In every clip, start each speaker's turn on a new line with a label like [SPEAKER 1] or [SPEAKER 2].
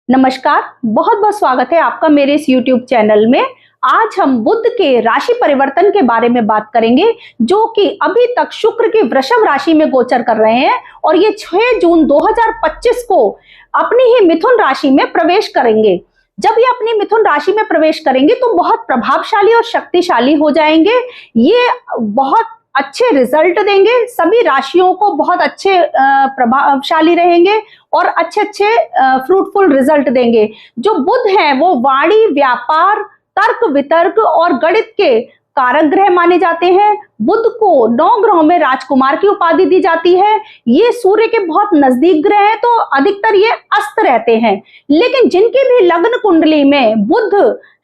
[SPEAKER 1] नमस्कार, बहुत बहुत स्वागत है आपका मेरे इस YouTube चैनल में। आज हम बुध के राशि परिवर्तन के बारे में बात करेंगे, जो कि अभी तक शुक्र की वृषभ राशि में गोचर कर रहे हैं और ये 6 जून 2025 को अपनी ही मिथुन राशि में प्रवेश करेंगे। जब ये अपनी मिथुन राशि में प्रवेश करेंगे तो बहुत प्रभावशाली और शक्तिशाली हो जाएंगे। ये बहुत अच्छे रिजल्ट देंगे, सभी राशियों को बहुत अच्छे प्रभावशाली रहेंगे और अच्छे फ्रूटफुल रिजल्ट देंगे। जो बुध है वो वाणी, व्यापार, तर्क वितर्क और गणित के कारक ग्रह माने जाते हैं। बुध को 9 ग्रहों में राजकुमार की उपाधि दी जाती है। ये सूर्य के बहुत नजदीक ग्रह हैं तो अधिकतर ये अस्त रहते हैं, लेकिन जिनकी भी लग्न कुंडली में बुध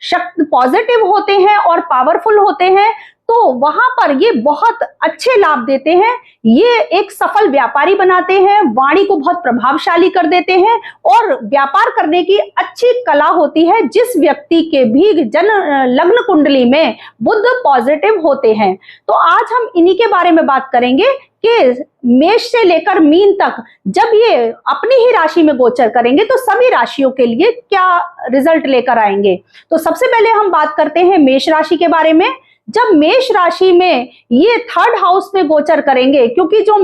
[SPEAKER 1] शक्ति पॉजिटिव होते हैं और पावरफुल होते हैं तो वहां पर ये बहुत अच्छे लाभ देते हैं। ये एक सफल व्यापारी बनाते हैं, वाणी को बहुत प्रभावशाली कर देते हैं और व्यापार करने की अच्छी कला होती है जिस व्यक्ति के भी लग्न कुंडली में बुध पॉजिटिव होते हैं। तो आज हम इन्हीं के बारे में बात करेंगे कि मेष से लेकर मीन तक जब ये अपनी ही राशि में गोचर करेंगे तो सभी राशियों के लिए क्या रिजल्ट लेकर आएंगे। तो सबसे पहले हम बात करते हैं मेष राशि के बारे में। जब मेष राशि में ये 3rd हाउस में गोचर करेंगे, क्योंकि जो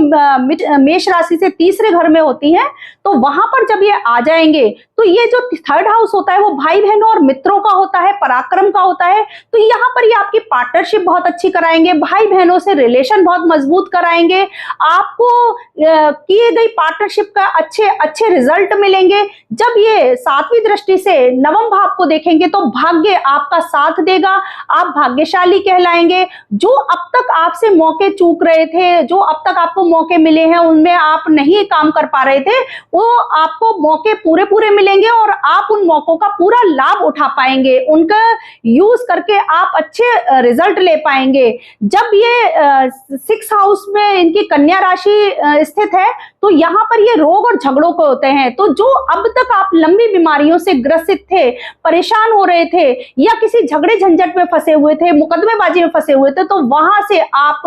[SPEAKER 1] मेष राशि से तीसरे घर में होती हैं, तो वहां पर जब ये आ जाएंगे तो ये जो 3rd हाउस होता है वो भाई बहनों और मित्रों का होता है, पराक्रम का होता है। तो यहाँ पर ये आपकी पार्टनरशिप बहुत अच्छी कराएंगे, भाई बहनों से रिलेशन बहुत मजबूत कराएंगे, आपको किए गई पार्टनरशिप का अच्छे रिजल्ट मिलेंगे। जब ये 7वीं दृष्टि से नवम भाव को देखेंगे तो भाग्य आपका साथ देगा, आप भाग्यशाली कहलाएंगे। जो अब तक आपसे मौके चूक रहे थे, जो अब तक आपको मौके मिले हैं उनमें आप नहीं काम कर पा रहे थे, वो आपको मौके पूरे मिलेंगे और आप उन मौकों का पूरा लाभ उठा पाएंगे, उनका यूज करके आप अच्छे रिजल्ट ले पाएंगे। जब ये 6th हाउस में इनकी कन्या राशि स्थित है तो यहाँ पर ये रोग और झगड़ों को होते हैं। तो जो अब तक आप लंबी बीमारियों से ग्रसित थे, परेशान हो रहे थे या किसी झगड़े झंझट में फंसे हुए थे, मुकदमेबाजी में फंसे हुए थे, तो वहां से आप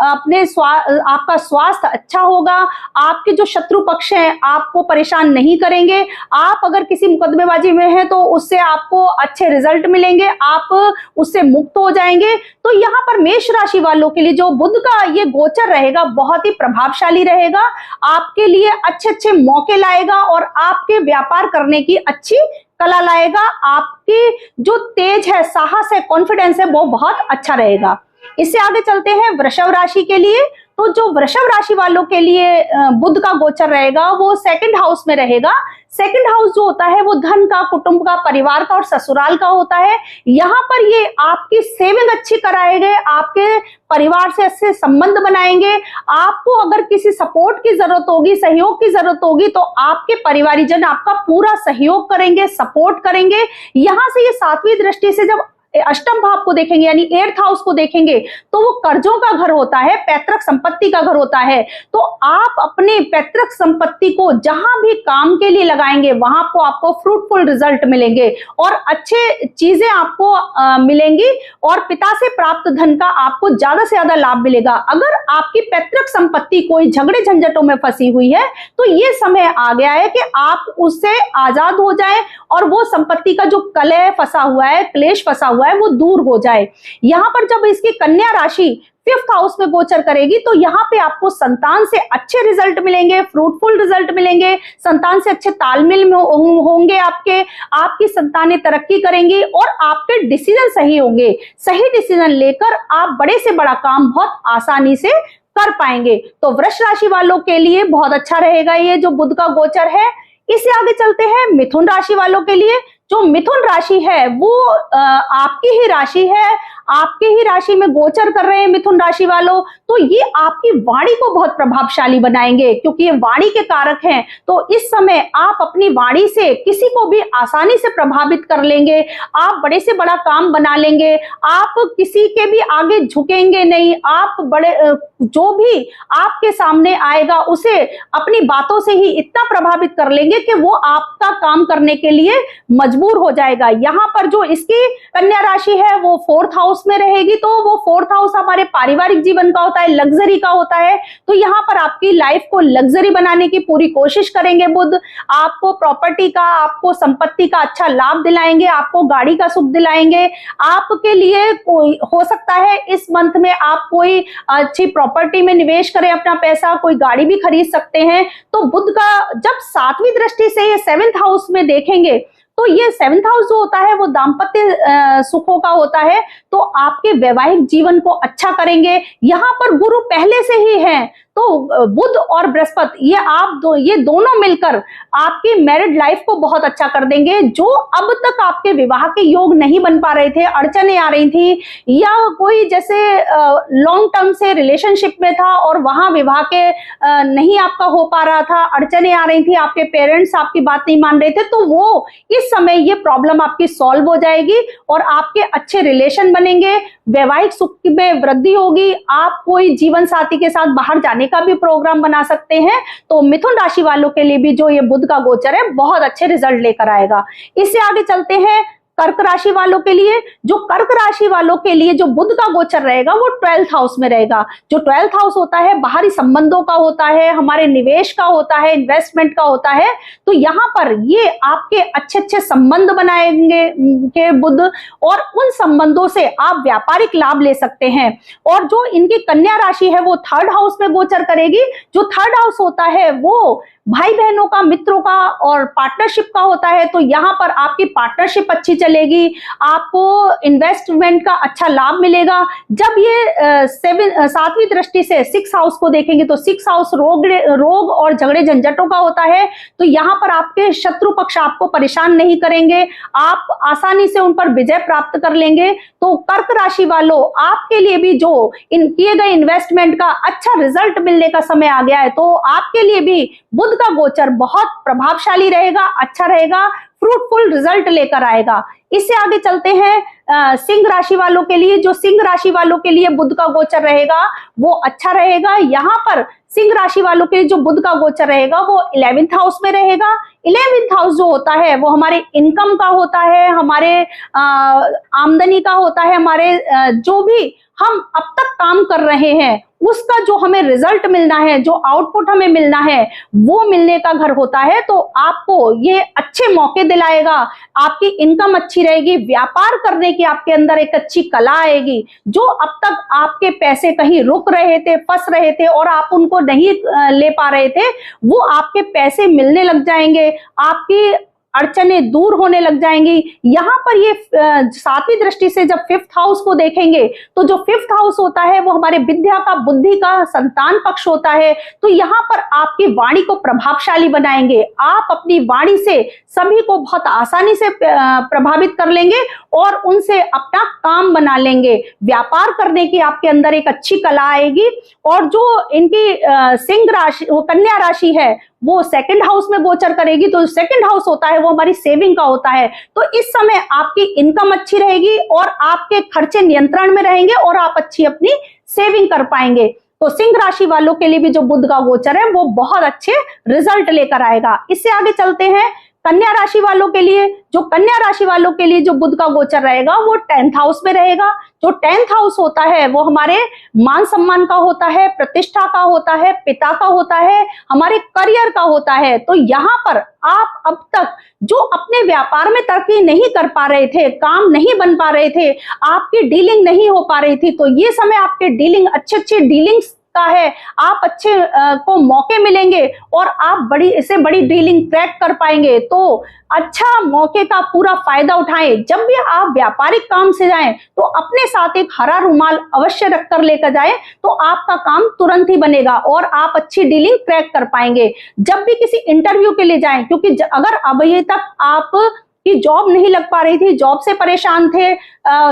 [SPEAKER 1] आपका स्वास्थ्य अच्छा होगा, आपके जो शत्रु पक्ष हैं आपको परेशान नहीं करेंगे। आप अगर किसी मुकदमेबाजी में हैं तो उससे आपको अच्छे रिजल्ट मिलेंगे, आप उससे मुक्त हो जाएंगे। तो यहाँ पर मेष राशि वालों के लिए जो बुध का ये गोचर रहेगा बहुत ही प्रभावशाली रहेगा, आपके लिए अच्छे मौके लाएगा और आपके व्यापार करने की अच्छी कला लाएगा। आपकी जो तेज है, साहस है, कॉन्फिडेंस है वो बहुत अच्छा रहेगा। इससे आगे चलते हैं वृषभ राशि के लिए। तो जो वृषभ राशि वालों के लिए बुध का गोचर रहेगा वो 2nd हाउस में रहेगा। 2nd हाउस जो होता है वो धन का, कुटुंब का, परिवार का और ससुराल का होता है। यहाँ पर ये आपकी सेविंग अच्छी कराएंगे, आपके परिवार से अच्छे संबंध बनाएंगे। आपको अगर किसी सपोर्ट की जरूरत होगी, सहयोग की जरूरत होगी तो आपके परिवारीजन आपका पूरा सहयोग करेंगे, सपोर्ट करेंगे। यहाँ से ये 7वीं दृष्टि से जब 8म भाव को देखेंगे यानी 8th हाउस को देखेंगे तो वो कर्जों का घर होता है, पैतृक संपत्ति का घर होता है। तो आप अपने पैतृक संपत्ति को जहां भी काम के लिए लगाएंगे वहां को आपको फ्रूटफुल रिजल्ट मिलेंगे और अच्छे चीजें आपको मिलेंगी और पिता से प्राप्त धन का आपको ज्यादा से ज्यादा लाभ मिलेगा। अगर आपकी पैतृक संपत्ति कोई झगड़े झंझटों में फंसी हुई है तो ये समय आ गया है कि आप उससे आजाद हो जाएं और वो संपत्ति का जो कलह फंसा हुआ है, क्लेश फंसा हुआ है, वो दूर हो जाए। यहाँ पर जब इसकी कन्या राशि 5th हाउस में गोचर करेगी तो यहाँ पे आपको संतान से अच्छे रिजल्ट मिलेंगे, फ्रूटफुल रिजल्ट मिलेंगे, संतान से अच्छे तालमेल में होंगे, आपकी संतानें तरक्की करेंगी और आपके डिसीजन सही होंगे। सही डिसीजन लेकर आप बड़े से बड़ा काम बहुत आसानी से कर पाएंगे। तो वृष राशि वालों के लिए बहुत अच्छा रहेगा ये जो बुध का गोचर है। इससे आगे चलते हैं मिथुन राशि वालों के लिए। जो मिथुन राशि है वो आपकी ही राशि है, आपके ही राशि में गोचर कर रहे हैं मिथुन राशि वालों, तो ये आपकी वाणी को बहुत प्रभावशाली बनाएंगे क्योंकि ये वाणी के कारक हैं। तो इस समय आप अपनी वाणी से किसी को भी आसानी से प्रभावित कर लेंगे, आप बड़े से बड़ा काम बना लेंगे, आप किसी के भी आगे झुकेंगे नहीं, आप बड़े जो भी आपके सामने आएगा उसे अपनी बातों से ही इतना प्रभावित कर लेंगे कि वो आपका काम करने के लिए मजबूर हो जाएगा। यहाँ पर जो इसकी कन्या राशि है वो 4th हाउस हाउस में रहेगी तो वो 4th हाउस हमारे पारिवारिक जीवन का होता है, लग्जरी का होता है। तो यहाँ पर आपकी लाइफ को लग्जरी बनाने की पूरी कोशिश करेंगे बुध। आपको प्रॉपर्टी का, आपको संपत्ति का अच्छा लाभ दिलाएंगे, आपको गाड़ी का सुख दिलाएंगे। आपके लिए कोई हो सकता है इस मंथ में आप कोई अच्छी प्रॉपर्टी में निवेश करें अपना पैसा, कोई गाड़ी भी खरीद सकते हैं। तो बुध का जब 7वीं दृष्टि से ये 7th हाउस में देखेंगे तो ये 7th हाउस जो होता है वो दाम्पत्य सुखों का होता है। तो आपके वैवाहिक जीवन को अच्छा करेंगे। यहाँ पर गुरु पहले से ही है, तो बुध और बृहस्पति ये दोनों मिलकर आपकी मैरिड लाइफ को बहुत अच्छा कर देंगे। जो अब तक आपके विवाह के योग नहीं बन पा रहे थे, अड़चने आ रही थी, या कोई जैसे लॉन्ग टर्म से रिलेशनशिप में था और वहां विवाह के नहीं आपका हो पा रहा था, अड़चने आ रही थी, आपके पेरेंट्स आपकी बात नहीं मान रहे थे, तो वो इस समय ये प्रॉब्लम आपकी सॉल्व हो जाएगी और आपके अच्छे रिलेशन बनेंगे, वैवाहिक सुख में वृद्धि होगी। आप कोई जीवन साथी के साथ बाहर जाने का भी प्रोग्राम बना सकते हैं। तो मिथुन राशि वालों के लिए भी जो ये बुध का गोचर है बहुत अच्छे रिजल्ट लेकर आएगा। इससे आगे चलते हैं कर्क राशि वालों के लिए। जो कर्क राशि वालों के लिए जो बुध का गोचर रहेगा वो 12th हाउस में रहेगा। जो 12th हाउस होता है बाहरी संबंधों का होता है, हमारे निवेश का होता है, इन्वेस्टमेंट का होता है। तो यहाँ पर ये आपके अच्छे अच्छे संबंध बनाएंगे के बुध, और उन संबंधों से आप व्यापारिक लाभ ले सकते हैं। और जो इनकी कन्या राशि है वो 3rd हाउस में गोचर करेगी। जो 3rd हाउस होता है वो भाई बहनों का, मित्रों का और पार्टनरशिप का होता है। तो यहाँ पर आपकी पार्टनरशिप अच्छी चलेगी, आपको इन्वेस्टमेंट का अच्छा लाभ मिलेगा। जब ये 7वीं दृष्टि से 6th हाउस को देखेंगे तो 6th हाउस रोग और झगड़े झंझटों का होता है। तो यहाँ पर आपके शत्रु पक्ष आपको परेशान नहीं करेंगे, आप आसानी से उन पर विजय प्राप्त कर लेंगे। तो कर्क राशि वालों, आपके लिए भी जो किए गए इन्वेस्टमेंट का अच्छा रिजल्ट मिलने का समय आ गया है। तो आपके लिए भी बुध का गोचर बहुत प्रभावशाली रहेगा, अच्छा रहेगा, फ्रूटफुल रिजल्ट लेकर आएगा। इससे आगे चलते हैं सिंह राशि वालों के लिए। जो सिंह राशि वालों के लिए बुध का गोचर रहेगा वो अच्छा रहेगा। यहाँ पर सिंह राशि वालों के लिए जो बुध का गोचर रहेगा वो 11th हाउस में रहेगा। 11th हाउस जो होता है वो हमारे इनकम का होता है, हमारे आमदनी का होता है, हमारे जो भी हम अब तक काम कर रहे हैं उसका जो हमें रिजल्ट मिलना है, जो आउटपुट हमें मिलना है, वो मिलने का घर होता है। तो आपको ये अच्छे मौके दिलाएगा, आपकी इनकम अच्छी रहेगी, व्यापार करने की आपके अंदर एक अच्छी कला आएगी। जो अब तक आपके पैसे कहीं रुक रहे थे, फंस रहे थे और आप उनको नहीं ले पा रहे थे, वो आपके पैसे मिलने लग जाएंगे, आपकी अड़चने दूर होने लग जाएंगी। यहाँ पर ये 7वीं दृष्टि से जब 5th हाउस को देखेंगे तो जो 5th हाउस होता है वो हमारे विद्या का, बुद्धि का, संतान पक्ष होता है। तो यहाँ पर आपकी वाणी को प्रभावशाली बनाएंगे, आप अपनी वाणी से सभी को बहुत आसानी से प्रभावित कर लेंगे और उनसे अपना काम बना लेंगे। व्यापार करने की आपके अंदर एक अच्छी कला आएगी। और जो इनकी सिंह राशि, वो कन्या राशि है, वो 2nd हाउस में गोचर करेगी। तो 2nd हाउस होता है वो हमारी सेविंग का होता है। तो इस समय आपकी इनकम अच्छी रहेगी और आपके खर्चे नियंत्रण में रहेंगे और आप अच्छी अपनी सेविंग कर पाएंगे। तो सिंह राशि वालों के लिए भी जो बुध का गोचर है वो बहुत अच्छे रिजल्ट लेकर आएगा। इससे आगे चलते हैं कन्या राशि वालों के लिए। जो कन्या राशि वालों के लिए जो बुध का गोचर रहेगा वो 10th हाउस में रहेगा। जो 10th हाउस होता है वो हमारे मान सम्मान का होता है, प्रतिष्ठा का होता है, पिता का होता है, हमारे करियर का होता है। तो यहाँ पर आप अब तक जो अपने व्यापार में तरक्की नहीं कर पा रहे थे, काम नहीं बन पा रहे थे, आपकी डीलिंग नहीं हो पा रही थी, तो ये समय आपके डीलिंग, अच्छे डीलिंग्स का है, आप अच्छे को मौके मिलेंगे और आप बड़ी डीलिंग क्रैक कर पाएंगे। तो अच्छा मौके का पूरा फायदा उठाएं। जब भी आप व्यापारिक काम से जाएं तो अपने साथ एक हरा रुमाल अवश्य रखकर लेकर जाएं, तो आपका काम तुरंत ही बनेगा और आप अच्छी डीलिंग क्रैक कर पाएंगे। जब भी किसी इंटरव्यू के लिए जाएं, क्योंकि अगर अभी तक आप कि जॉब नहीं लग पा रही थी, जॉब से परेशान थे,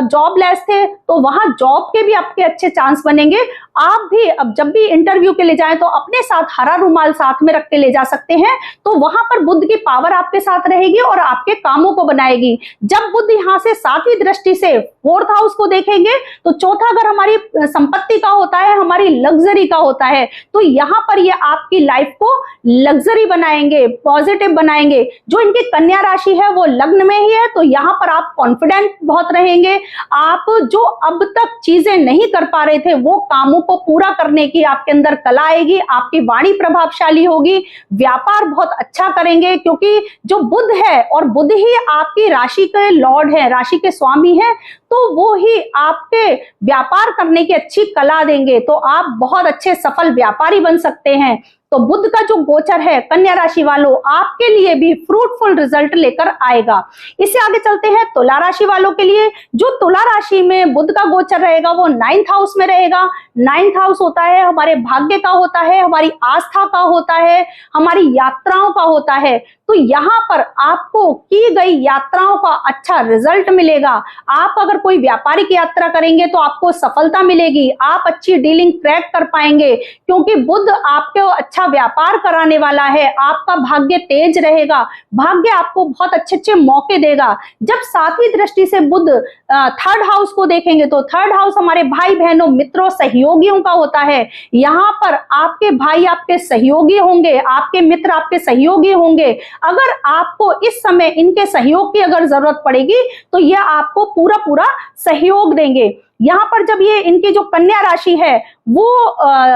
[SPEAKER 1] जॉबलेस थे, तो वहां जॉब के भी आपके अच्छे चांस बनेंगे। आप भी अब जब भी इंटरव्यू के लिए जाएं तो अपने साथ हरा रुमाल साथ में रख के ले जा सकते हैं। तो वहां पर बुध की पावर आपके साथ रहेगी और आपके कामों को बनाएगी। जब बुध यहाँ से 7वीं दृष्टि से 4th हाउस को देखेंगे तो चौथा घर हमारी संपत्ति का होता है, हमारी लग्जरी का होता है। तो यहाँ पर ये आपकी लाइफ को लग्जरी बनाएंगे, पॉजिटिव बनाएंगे। जो इनकी कन्या राशि है वो लग्न में ही है तो यहाँ पर आप कॉन्फिडेंट बहुत रहेंगे। आप जो अब तक चीजें नहीं कर पा रहे थे वो कामों को पूरा करने की आपके अंदर कला आएगी, आपकी वाणी प्रभावशाली होगी, व्यापार बहुत अच्छा करेंगे क्योंकि जो बुध है और बुध ही आपकी राशि के लॉर्ड है, राशि के स्वामी है, तो वो ही आपके व्यापार करने की अच्छी कला देंगे, तो आप बहुत अच्छे सफल व्यापारी बन सकते हैं। तो बुध का जो गोचर है कन्या राशि वालों आपके लिए भी फ्रूटफुल रिजल्ट लेकर आएगा। इससे आगे चलते हैं तुला राशि वालों के लिए। जो तुला राशि में बुध का गोचर रहेगा वो 9th हाउस में रहेगा। 9th हाउस होता है हमारे भाग्य का, होता है हमारी आस्था का, होता है हमारी यात्राओं का, होता है। तो यहाँ पर आपको की गई यात्राओं का अच्छा रिजल्ट मिलेगा। आप अगर कोई व्यापारिक यात्रा करेंगे तो आपको सफलता मिलेगी, आप अच्छी डीलिंग क्रैक कर पाएंगे क्योंकि बुध आपको अच्छा व्यापार कराने वाला है। आपका भाग्य तेज रहेगा, भाग्य आपको बहुत अच्छे अच्छे मौके देगा। जब 7वीं दृष्टि से बुध 3rd हाउस को देखेंगे तो 3rd हाउस हमारे भाई बहनों, मित्रों, सहयोगियों का होता है। यहाँ पर आपके भाई आपके सहयोगी होंगे, आपके मित्र आपके सहयोगी होंगे। अगर आपको इस समय इनके सहयोग की अगर जरूरत पड़ेगी तो यह आपको पूरा पूरा सहयोग देंगे। यहाँ पर जब ये इनकी जो कन्या राशि है वो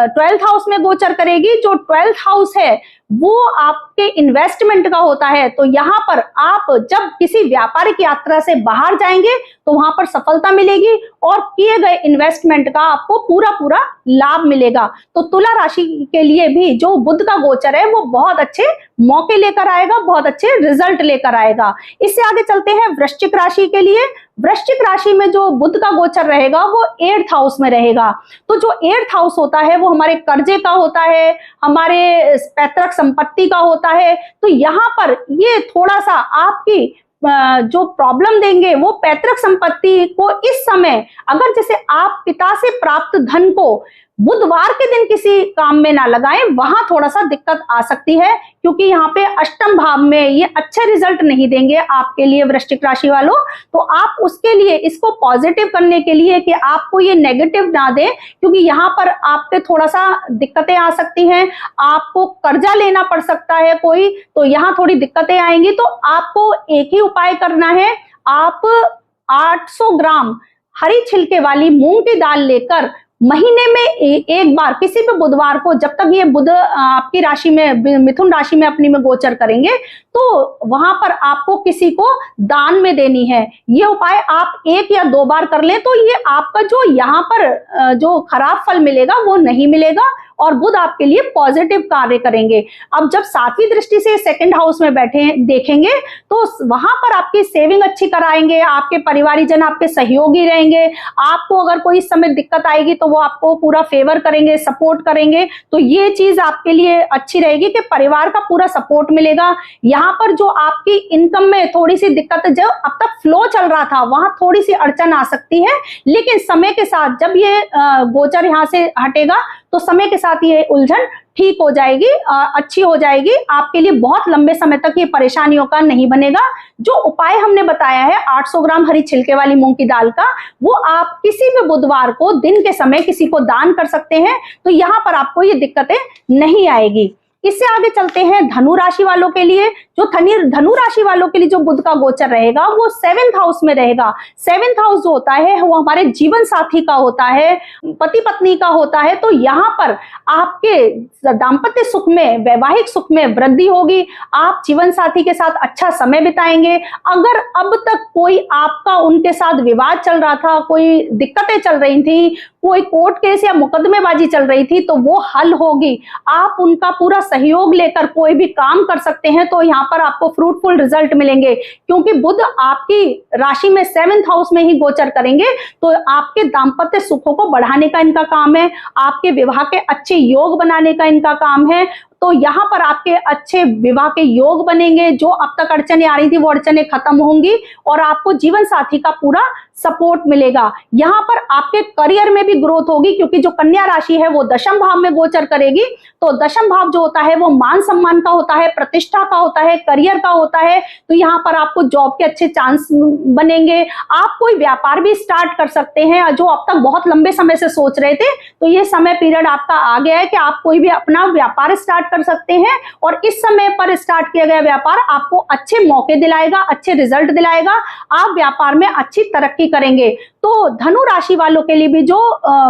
[SPEAKER 1] 12th हाउस में गोचर करेगी, जो 12th हाउस है वो आपके इन्वेस्टमेंट का होता है। तो यहाँ पर आप जब किसी व्यापारिक यात्रा से बाहर जाएंगे तो वहां पर सफलता मिलेगी और किए गए इन्वेस्टमेंट का आपको पूरा पूरा लाभ मिलेगा। तो तुला राशि के लिए भी जो बुध का गोचर है वो बहुत अच्छे मौके लेकर आएगा, बहुत अच्छे रिजल्ट लेकर आएगा। इससे आगे चलते हैं वृश्चिक राशि के लिए। वृश्चिक राशि में जो बुध का गोचर रहेगा वो 8th हाउस में रहेगा। तो जो 8th हाउस होता है वो हमारे कर्जे का होता है, हमारे पैतृक संपत्ति का होता है। तो यहाँ पर ये थोड़ा सा आपकी जो प्रॉब्लम देंगे वो पैतृक संपत्ति को इस समय, अगर जैसे आप पिता से प्राप्त धन को बुधवार के दिन किसी काम में ना लगाएं, वहां थोड़ा सा दिक्कत आ सकती है क्योंकि यहाँ पे अष्टम भाव में ये अच्छे रिजल्ट नहीं देंगे आपके लिए वृश्चिक राशि वालों। तो आप उसके लिए इसको पॉजिटिव करने के लिए कि आपको ये नेगेटिव ना दे, क्योंकि यहाँ पर आपके थोड़ा सा दिक्कतें आ सकती हैं, आपको कर्जा लेना पड़ सकता है कोई, तो यहाँ थोड़ी दिक्कतें आएंगी। तो आपको एक ही उपाय करना है, आप 800 ग्राम हरी छिलके वाली मूंग की दाल लेकर महीने में एक बार किसी भी बुधवार को, जब तक ये बुध आपकी राशि में, मिथुन राशि में अपनी में गोचर करेंगे, तो वहां पर आपको किसी को दान में देनी है। ये उपाय आप 1 या 2 बार कर लें तो ये आपका जो यहाँ पर जो खराब फल मिलेगा वो नहीं मिलेगा और बुध आपके लिए पॉजिटिव कार्य करेंगे। अब जब 7वीं दृष्टि से 2nd हाउस में बैठे देखेंगे तो वहां पर आपकी सेविंग अच्छी कराएंगे, आपके परिवारीजन आपके सहयोगी रहेंगे। आपको अगर कोई इस समय दिक्कत आएगी तो वो आपको पूरा फेवर करेंगे, सपोर्ट करेंगे। तो ये चीज आपके लिए अच्छी रहेगी कि परिवार का पूरा सपोर्ट मिलेगा। यहाँ पर जो आपकी इनकम में थोड़ी सी दिक्कत, जो अब तक फ्लो चल रहा था वहां थोड़ी सी अड़चन आ सकती है, लेकिन समय के साथ जब ये गोचर यहाँ से हटेगा तो समय के साथ ये उलझन ठीक हो जाएगी, अच्छी हो जाएगी। आपके लिए बहुत लंबे समय तक ये परेशानियों का नहीं बनेगा। जो उपाय हमने बताया है 800 ग्राम हरी छिलके वाली मूंग की दाल का, वो आप किसी भी बुधवार को दिन के समय किसी को दान कर सकते हैं, तो यहाँ पर आपको ये दिक्कतें नहीं आएगी। इससे आगे चलते हैं धनु राशि वालों के लिए। जो धनु राशि वालों के लिए जो बुध का गोचर रहेगा वो 7th हाउस में रहेगा। 7th हाउस जो होता है वो हमारे जीवन साथी का होता है, पति पत्नी का होता है। तो यहाँ पर आपके दाम्पत्य सुख में, वैवाहिक सुख में वृद्धि होगी, आप जीवन साथी के साथ अच्छा समय बिताएंगे। अगर अब तक कोई आपका उनके साथ विवाद चल रहा था, कोई दिक्कतें चल रही थी, कोई कोर्ट केस या मुकदमेबाजी चल रही थी, तो वो हल होगी। आप उनका पूरा सहयोग लेकर कोई भी काम कर सकते हैं, तो यहाँ पर आपको फ्रूटफुल रिजल्ट मिलेंगे। क्योंकि बुध आपकी राशि में 7th हाउस में ही गोचर करेंगे, तो आपके दाम्पत्य सुखों को बढ़ाने का इनका काम है, आपके विवाह के अच्छे योग बनाने का इनका काम है। तो यहाँ पर आपके अच्छे विवाह के योग बनेंगे, जो अब तक अड़चनें आ रही थी वो अड़चनें खत्म होंगी और आपको जीवन साथी का पूरा सपोर्ट मिलेगा। यहाँ पर आपके करियर में भी ग्रोथ होगी, क्योंकि जो कन्या राशि है वो 10th भाव में गोचर करेगी। तो 10th भाव जो होता है वो मान सम्मान का होता है, प्रतिष्ठा का होता है, करियर का होता है। तो यहाँ पर आपको जॉब के अच्छे चांस बनेंगे। आप कोई व्यापार भी स्टार्ट कर सकते हैं, जो अब तक बहुत लंबे समय से सोच रहे थे, तो ये समय पीरियड आपका आ गया है कि आप कोई भी अपना व्यापार स्टार्ट कर सकते हैं और इस समय पर स्टार्ट किया गया व्यापार आपको अच्छे मौके दिलाएगा, अच्छे रिजल्ट दिलाएगा, आप व्यापार में अच्छी तरक्की करेंगे। तो धनु राशि वालों के लिए भी जो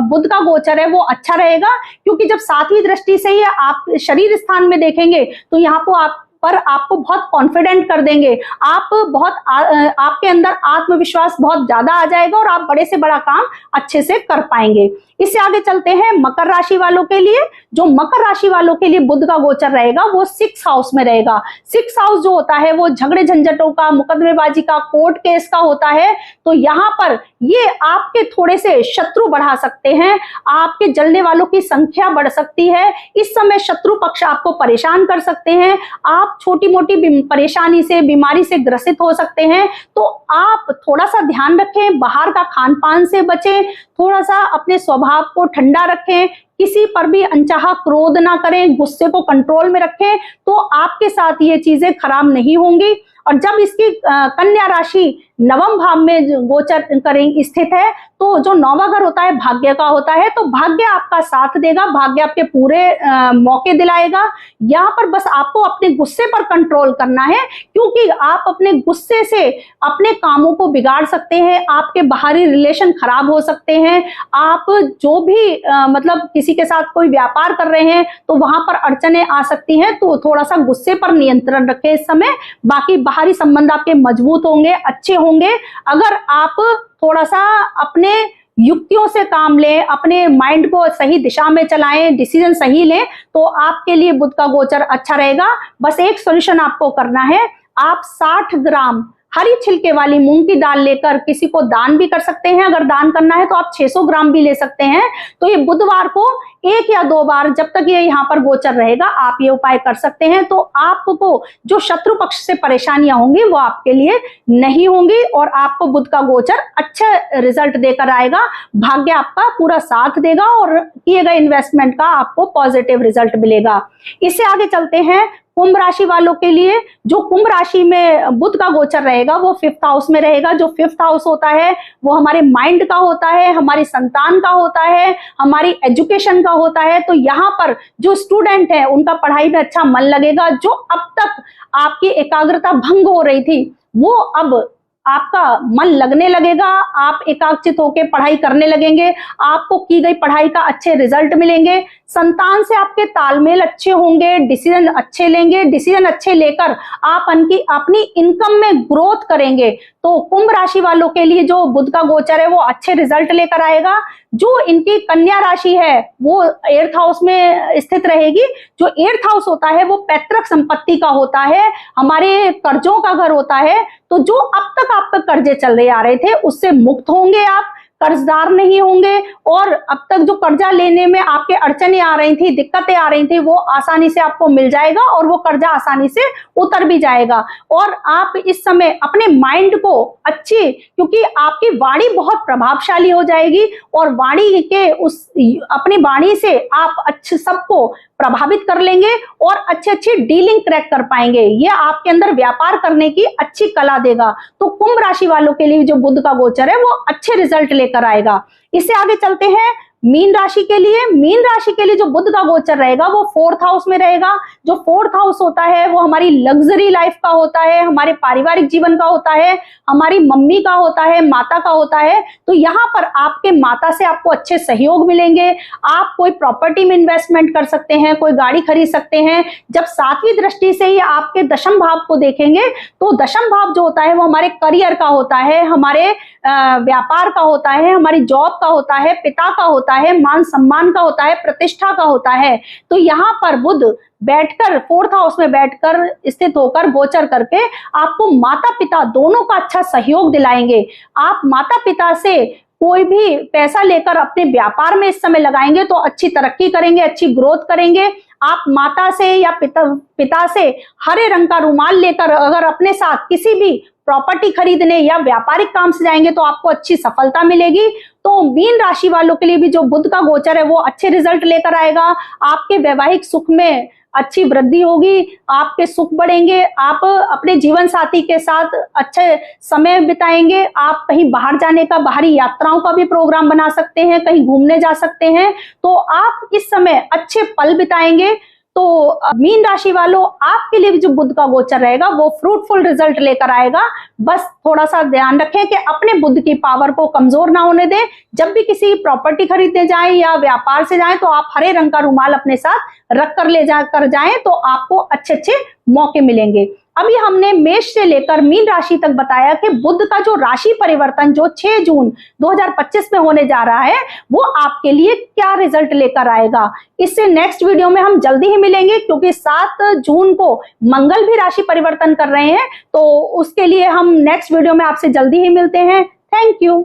[SPEAKER 1] बुध का गोचर है वो अच्छा रहेगा, क्योंकि जब 7वीं दृष्टि से ही आप शरीर स्थान में देखेंगे तो यहाँ पर आपको बहुत कॉन्फिडेंट कर देंगे, आपके अंदर आत्मविश्वास बहुत ज्यादा आ जाएगा और आप बड़े से बड़ा काम अच्छे से कर पाएंगे। इससे आगे चलते हैं मकर राशि वालों के लिए। जो मकर राशि वालों के लिए बुध का गोचर रहेगा वो 6th हाउस में रहेगा। 6th हाउस जो होता है वो झगड़े झंझटों का, मुकदमेबाजी का, कोर्ट केस का होता है। तो यहाँ पर ये आपके थोड़े से शत्रु बढ़ा सकते हैं, आपके जलने वालों की संख्या बढ़ सकती है। इस समय शत्रु पक्ष आपको परेशान कर सकते हैं, आप छोटी मोटी परेशानी से, बीमारी से ग्रसित हो सकते हैं। तो आप थोड़ा सा ध्यान रखें, बाहर का खान पान से बचें, थोड़ा सा अपने स्वभाव को ठंडा रखें, किसी पर भी अनचाहा क्रोध ना करें, गुस्से को कंट्रोल में रखें, तो आपके साथ ये चीजें खराब नहीं होंगी। और जब इसकी कन्या राशि नवम भाव में गोचर करें स्थित है, तो जो 9वां घर होता है भाग्य का होता है, तो भाग्य आपका साथ देगा, भाग्य आपके पूरे मौके दिलाएगा। यहाँ पर बस आपको अपने गुस्से पर कंट्रोल करना है, क्योंकि आप अपने गुस्से से अपने कामों को बिगाड़ सकते हैं, आपके बाहरी रिलेशन खराब हो सकते हैं। आप जो भी मतलब किसी के साथ कोई व्यापार कर रहे हैं तो वहां पर अड़चने आ सकती हैं, तो थोड़ा सा गुस्से पर नियंत्रण रखें इस समय। बाकी बाहरी संबंध आपके मजबूत होंगे, अच्छे होंगे। अगर आप थोड़ा सा अपने युक्तियों से काम लें, अपने माइंड को सही दिशा में चलाएं, डिसीजन सही लें, तो आपके लिए बुध का गोचर अच्छा रहेगा। बस एक सॉल्यूशन आपको करना है, आप 60 ग्राम हरी छिलके वाली मूंग की दाल लेकर किसी को दान भी कर सकते हैं। अगर दान करना है तो आप 600 ग्राम भी ले सकते हैं। तो ये बुधवार को 1 या 2 बार, जब तक ये यहाँ पर गोचर रहेगा, आप ये उपाय कर सकते हैं। तो आपको जो शत्रु पक्ष से परेशानियां होंगी वो आपके लिए नहीं होंगी और आपको बुध का गोचर अच्छा रिजल्ट देकर आएगा। भाग्य आपका पूरा साथ देगा और किए गए इन्वेस्टमेंट का आपको पॉजिटिव रिजल्ट मिलेगा। इससे आगे चलते हैं कुंभ राशि वालों के लिए। जो कुंभ राशि में बुध का गोचर रहेगा वो 5th हाउस में रहेगा। जो 5th हाउस होता है वो हमारे माइंड का होता है, हमारी संतान का होता है, हमारी एजुकेशन का होता है। तो यहाँ पर जो स्टूडेंट है उनका पढ़ाई में अच्छा मन लगेगा। जो अब तक आपकी एकाग्रता भंग हो रही थी वो अब आपका मन लगने लगेगा, आप एकाग्रचित होकर पढ़ाई करने लगेंगे, आपको की गई पढ़ाई का अच्छे रिजल्ट मिलेंगे। संतान से आपके तालमेल अच्छे होंगे, डिसीजन अच्छे लेंगे, डिसीजन अच्छे लेकर आप अपनी इनकम में ग्रोथ करेंगे। तो कुंभ राशि वालों के लिए जो बुध का गोचर है वो अच्छे रिजल्ट लेकर आएगा। जो इनकी कन्या राशि है वो 8th हाउस में स्थित रहेगी। जो 8th हाउस होता है वो पैतृक संपत्ति का होता है, हमारे कर्जों का घर होता है। तो जो अब तक आप पे कर्जे चल रहे आ रहे थे उससे मुक्त होंगे, आप कर्जदार नहीं होंगे और अब तक जो कर्जा लेने में आपके अड़चने आ रही थी, दिक्कतें आ रही थी, वो आसानी से आपको मिल जाएगा और वो कर्जा आसानी से उतर भी जाएगा। और आप इस समय अपने माइंड को अच्छी, क्योंकि आपकी वाणी बहुत प्रभावशाली हो जाएगी और वाणी के अपनी वाणी से आप अच्छे सबको प्रभावित कर लेंगे और अच्छी डीलिंग क्रैक कर पाएंगे। ये आपके अंदर व्यापार करने की अच्छी कला देगा। तो कुंभ राशि वालों के लिए जो बुध का गोचर है वो अच्छे रिजल्ट लेकर आएगा। इससे आगे चलते हैं मीन राशि के लिए। मीन राशि के लिए जो बुध का गोचर रहेगा वो 4th हाउस में रहेगा। जो 4th हाउस होता है वो हमारी लग्जरी लाइफ का होता है, हमारे पारिवारिक जीवन का होता है, हमारी मम्मी का होता है, माता का होता है। तो यहाँ पर आपके माता से आपको अच्छे सहयोग मिलेंगे। आप कोई प्रॉपर्टी में इन्वेस्टमेंट कर सकते हैं, कोई गाड़ी खरीद सकते हैं। जब 7वीं दृष्टि से ही आपके दशम भाव को देखेंगे तो दशम भाव जो होता है वो हमारे करियर का होता है, हमारे व्यापार का होता है, हमारी जॉब का होता है, पिता का होता है, मान सम्मान का होता है, प्रतिष्ठा का होता है। तो यहाँ पर बुध बैठकर 4th हाउस में बैठकर स्थित होकर गोचर करके आपको माता पिता दोनों का अच्छा सहयोग दिलाएंगे। आप माता पिता से कोई भी पैसा लेकर अपने व्यापार में इस समय लगाएंगे तो अच्छी तरक्की करेंगे, अच्छी ग्रोथ करेंगे। आप माता से या पिता से हरे रंग का रुमाल लेकर अगर अपने साथ किसी भी प्रॉपर्टी खरीदने या व्यापारिक काम से जाएंगे तो आपको अच्छी सफलता मिलेगी। तो मीन राशि वालों के लिए भी जो बुध का गोचर है वो अच्छे रिजल्ट लेकर आएगा। आपके वैवाहिक सुख में अच्छी वृद्धि होगी, आपके सुख बढ़ेंगे, आप अपने जीवन साथी के साथ अच्छे समय बिताएंगे। आप कहीं बाहर जाने का, बाहरी यात्राओं का भी प्रोग्राम बना सकते हैं, कहीं घूमने जा सकते हैं। तो आप इस समय अच्छे पल बिताएंगे। तो मीन राशि वालों, आपके लिए जो बुध का गोचर रहेगा वो फ्रूटफुल रिजल्ट लेकर आएगा। बस थोड़ा सा ध्यान रखें कि अपने बुध की पावर को कमजोर ना होने दें। जब भी किसी प्रॉपर्टी खरीदने जाएं या व्यापार से जाएं तो आप हरे रंग का रुमाल अपने साथ रख कर ले जाकर जाएं, तो आपको अच्छे अच्छे मौके मिलेंगे। अभी हमने मेष से लेकर मीन राशि तक बताया कि बुध का जो राशि परिवर्तन जो 6 जून 2025 में होने जा रहा है वो आपके लिए क्या रिजल्ट लेकर आएगा। इससे नेक्स्ट वीडियो में हम जल्दी ही मिलेंगे, क्योंकि 7 जून को मंगल भी राशि परिवर्तन कर रहे हैं, तो उसके लिए हम नेक्स्ट वीडियो में आपसे जल्दी ही मिलते हैं। Thank you.